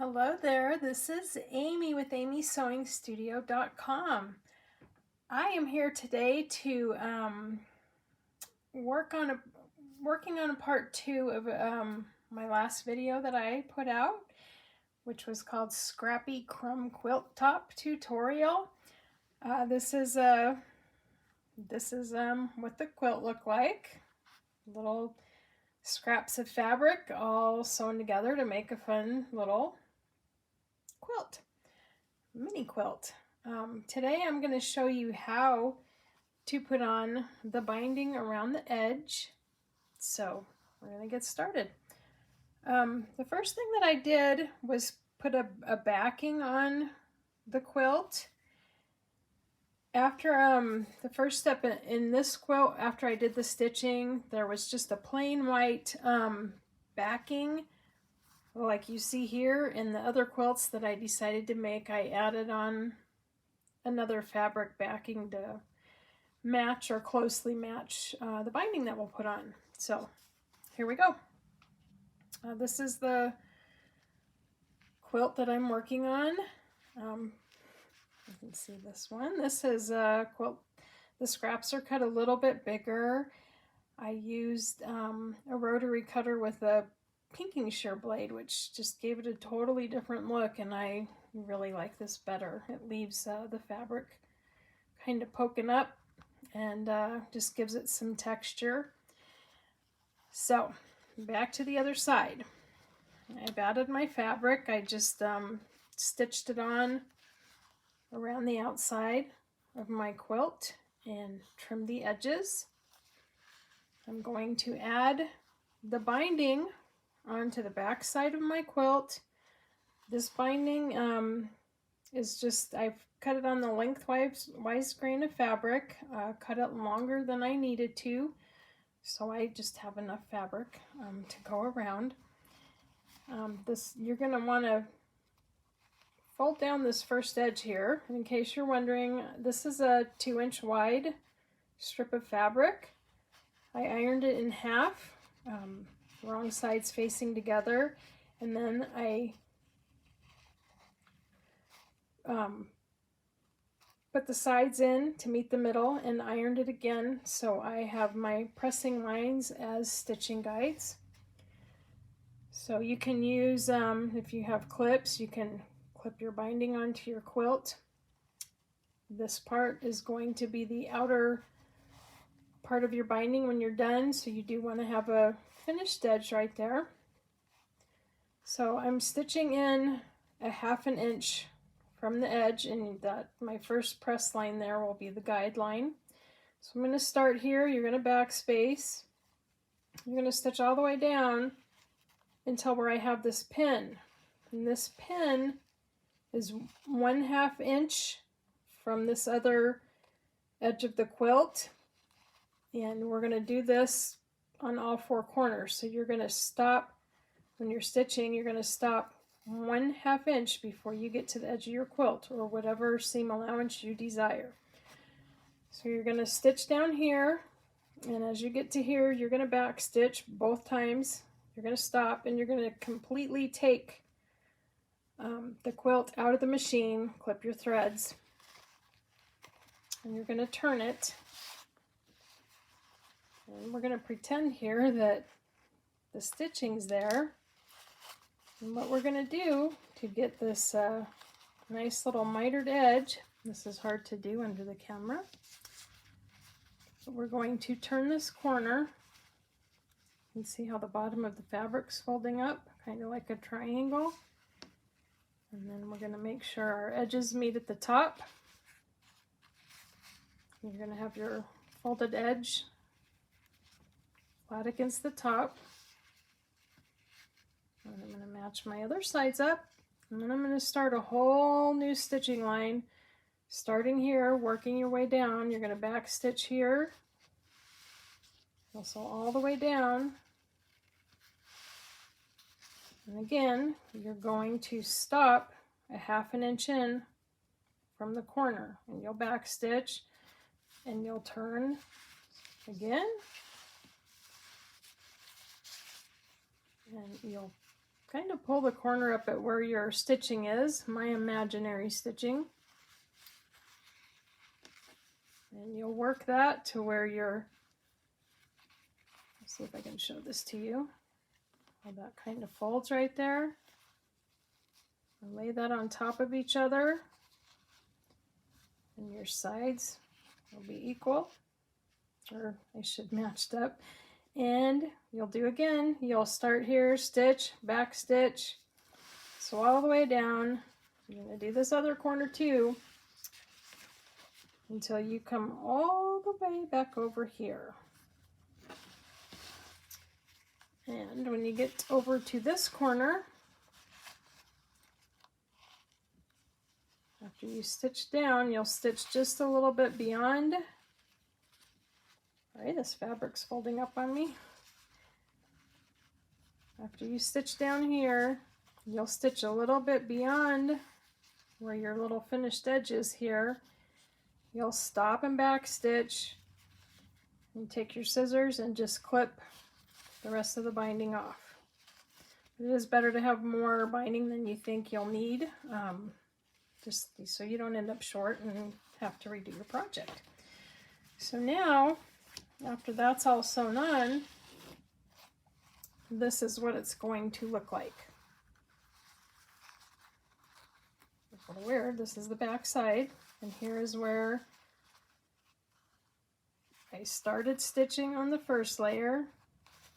Hello there, this is Amy with amysewingstudio.com. I am here today to working on a part 2 of my last video that I put out, which was called Scrappy Crumb Quilt Top Tutorial. This is what the quilt looked like. Little scraps of fabric all sewn together to make a fun little quilt, mini quilt. Today I'm going to show you how to put on the binding around the edge. So we're going to get started. The first thing that I did was put a backing on the quilt. After the first step in this quilt, after I did the stitching, there was just a plain white backing like you see here. In the other quilts that I decided to make, I added on another fabric backing to match or closely match the binding that we'll put on. So here we go. This is the quilt that I'm working on. You can see this one. This is a quilt. The scraps are cut a little bit bigger. I used a rotary cutter with a pinking shear blade, which just gave it a totally different look, and I really like this better. It leaves the fabric kind of poking up and just gives it some texture. So back to the other side. I've added my fabric. I just stitched it on around the outside of my quilt and trimmed the edges. I'm going to add the binding onto the back side of my quilt. This binding is just, I've cut it on the lengthwise grain of fabric, cut it longer than I needed to, so I just have enough fabric to go around. You're going to want to fold down this first edge here. In case you're wondering, this is a 2-inch wide strip of fabric. I ironed it in half, wrong sides facing together, and then I put the sides in to meet the middle and ironed it again, so I have my pressing lines as stitching guides. So you can use, if you have clips, you can clip your binding onto your quilt. This part is going to be the outer part of your binding when you're done, so you do want to have a finished edge right there. So I'm stitching in a 1/2 inch from the edge, and that my first press line there will be the guide line. So I'm going to start here. You're going to backspace. You're going to stitch all the way down until where I have this pin, and this pin is 1/2 inch from this other edge of the quilt, and we're going to do this on all 4 corners. So you're going to stop when you're stitching. You're going to stop 1/2 inch before you get to the edge of your quilt, or whatever seam allowance you desire. So you're going to stitch down here, and as you get to here, you're going to back stitch both times. You're going to stop, and you're going to completely take the quilt out of the machine, clip your threads, and you're going to turn it. And we're going to pretend here that the stitching's there. And what we're going to do to get this nice little mitered edge, this is hard to do under the camera, but we're going to turn this corner. You can see how the bottom of the fabric's folding up, kind of like a triangle. And then we're going to make sure our edges meet at the top. You're going to have your folded edge flat against the top. And I'm going to match my other sides up, and then I'm going to start a whole new stitching line, starting here, working your way down. You're going to back stitch here, also all the way down, and again you're going to stop a 1/2 inch in from the corner, and you'll back stitch, and you'll turn again, and you'll kind of pull the corner up at where your stitching is, my imaginary stitching. And you'll work that to where you're, let's see if I can show this to you. How that kind of folds right there. And lay that on top of each other. And your sides will be equal, or they should matched up. And you'll do again, you'll start here, stitch, back stitch, so all the way down. You're going to do this other corner too, until you come all the way back over here. And when you get over to this corner, after you stitch down, you'll stitch just a little bit beyond. All right, this fabric's folding up on me. After you stitch down here, you'll stitch a little bit beyond where your little finished edge is here. You'll stop and back stitch and take your scissors and just clip the rest of the binding off. It is better to have more binding than you think you'll need, just so you don't end up short and have to redo your project. So now, after that's all sewn on, this is what it's going to look like. It's a little weird. This is the back side, and here is where I started stitching on the first layer,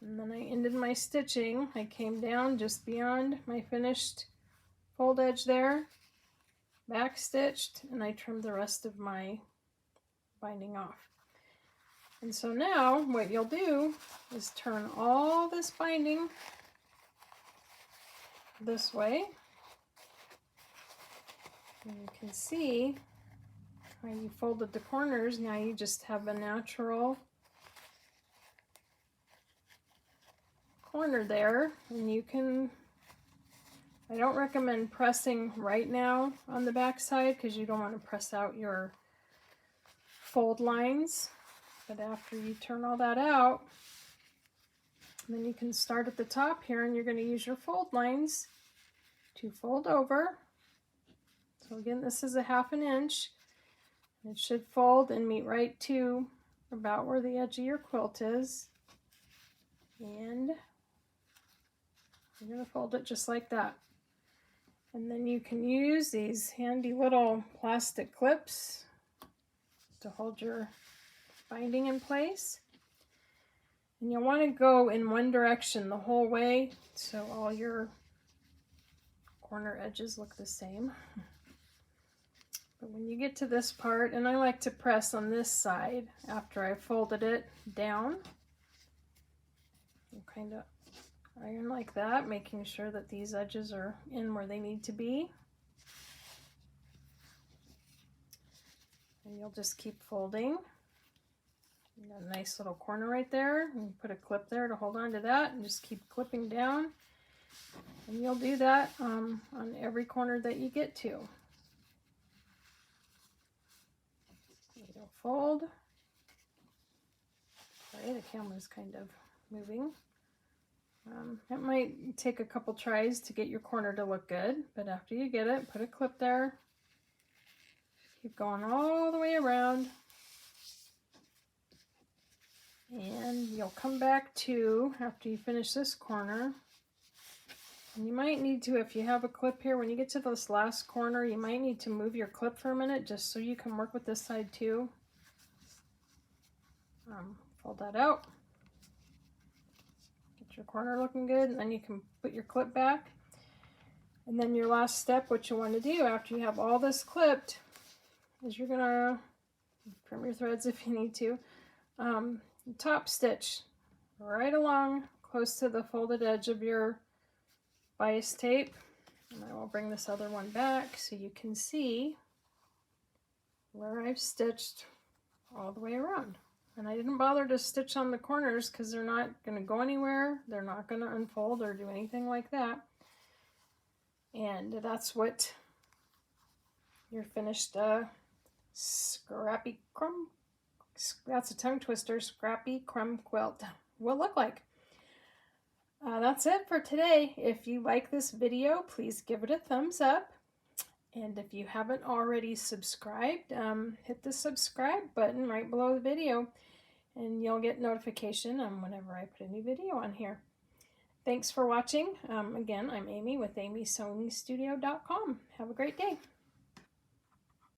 and then I ended my stitching. I came down just beyond my finished fold edge there, back stitched, and I trimmed the rest of my binding off. And so now what you'll do is turn all this binding this way. And you can see how you folded the corners. Now you just have a natural corner there, and you can, I don't recommend pressing right now on the back side because you don't want to press out your fold lines. But after you turn all that out, then you can start at the top here, and you're going to use your fold lines to fold over. So again, this is a 1/2 inch. It should fold and meet right to about where the edge of your quilt is. And you're going to fold it just like that. And then you can use these handy little plastic clips to hold your binding in place. And you'll want to go in one direction the whole way so all your corner edges look the same. But when you get to this part, and I like to press on this side after I folded it down, and kind of iron like that, making sure that these edges are in where they need to be. And you'll just keep folding. You got a nice little corner right there, and put a clip there to hold on to that, and just keep clipping down. And you'll do that on every corner that you get to. You'll fold. Sorry, the camera's kind of moving. It might take a couple tries to get your corner to look good, but after you get it, put a clip there. Keep going all the way around. And you'll come back to, after you finish this corner, and you might need to, if you have a clip here, when you get to this last corner, you might need to move your clip for a minute just so you can work with this side too. Fold that out. Get your corner looking good, and then you can put your clip back. And then your last step, what you want to do after you have all this clipped, is you're gonna trim your threads if you need to. Top stitch right along close to the folded edge of your bias tape, and I will bring this other one back so you can see where I've stitched all the way around. And I didn't bother to stitch on the corners because they're not going to go anywhere, they're not going to unfold or do anything like that. And that's what your finished Scrappy Crumb, that's a tongue twister, Scrappy Crumb Quilt will look like. That's it for today. If you like this video, please give it a thumbs up. And if you haven't already subscribed, hit the subscribe button right below the video, and you'll get notification whenever I put a new video on here. Thanks for watching. Again, I'm Amy with amysewingstudio.com. Have a great day.